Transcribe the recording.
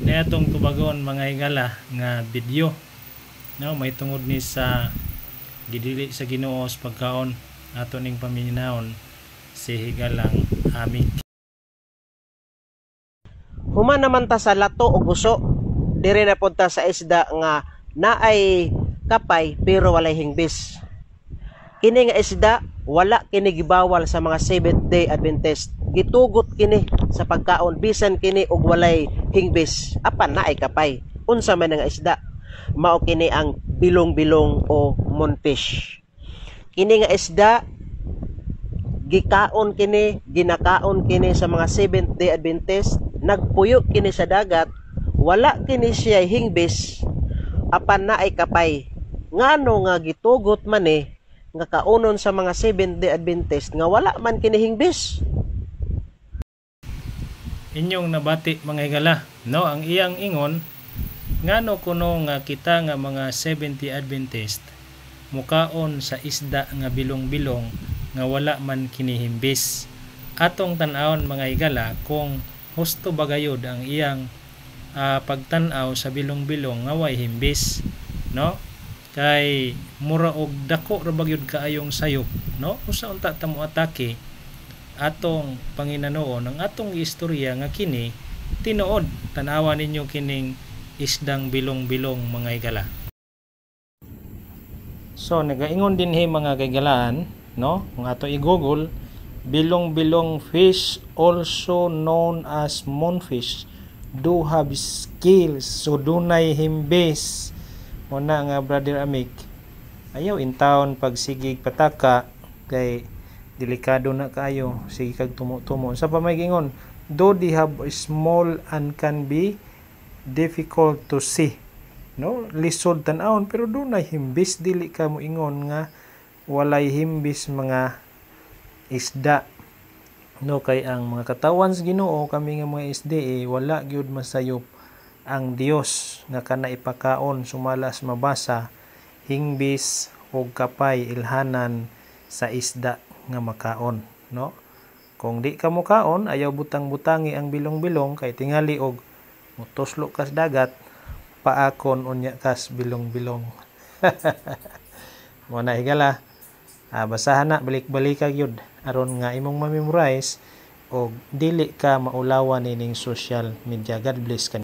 Niatong tubagon mga higala nga video, no, may tungod ni sa gidili sa Ginoo sa pagkaon ato ning paminahon si higalang amig. Human naman ta sa lato o guso, dire na punta sa isda nga naay kapay pero walay hingbis. Kini nga isda wala kini gibawal sa mga Seventh-day Adventist. Gitugot kini sa pagkaon bisan kini og walay hingbis. Apan naay kapay. Unsa man nga isda? Mao kini ang bilong-bilong o moonfish. Kini nga isda gikaon kini, ginakaon kini sa mga Seventh-day Adventist. Nagpuyo kini sa dagat, wala kini siya hingbis, apan naay kapay. Ngano nga gitugot man nga kaunon sa mga Seventh-day Adventist nga wala man kini hingbis. Inyong nabati mga higala, no, ang iyang ingon ngano kuno nga kita nga mga 70 Adventist mukaon sa isda nga bilong-bilong nga wala man kinihimbis. Atong tan-awon mga higala kung husto bagayod ang iyang pagtan-aw sa bilong-bilong nga way himbis, no? Kay mura og dako ra bagyod kaayong sayop, no? Usa unta ta mo atake atong Panginoon ang atong istorya nga kini tinuod. Tan-awan ninyo kining isdang bilong-bilong mga higala. So nagaingon din mga kaigalaan, no? Kung ato i-google, bilong-bilong fish, also known as moonfish, do have scales, so dunay himbis. Muna nga brother Amik, ayaw in town pag sigig pataka kay delikado na kayo, sige kag tumo-tumo. Sa pamagingon, though they have small and can be difficult to see, no, lisod tan-awon pero dunay himbis. Dili ka mo ingon nga walay himbis mga isda, no, kay ang mga katawan sa Ginoo kami nga mga SDA wala gyud masayop ang Dios nga kana ipakaon sumalas mabasa hingbis og kapay ilhanan sa isda nga makaon, no. Kung di ka mukaon ayaw butang-butangi ang bilong-bilong kay tingali og mutuslo kas dagat paakon unya kas bilong-bilong. Mo na higala, basahan na balik-balikag yun aron nga imong ma-memorize og dili ka maulawan ining social media. God bless ka.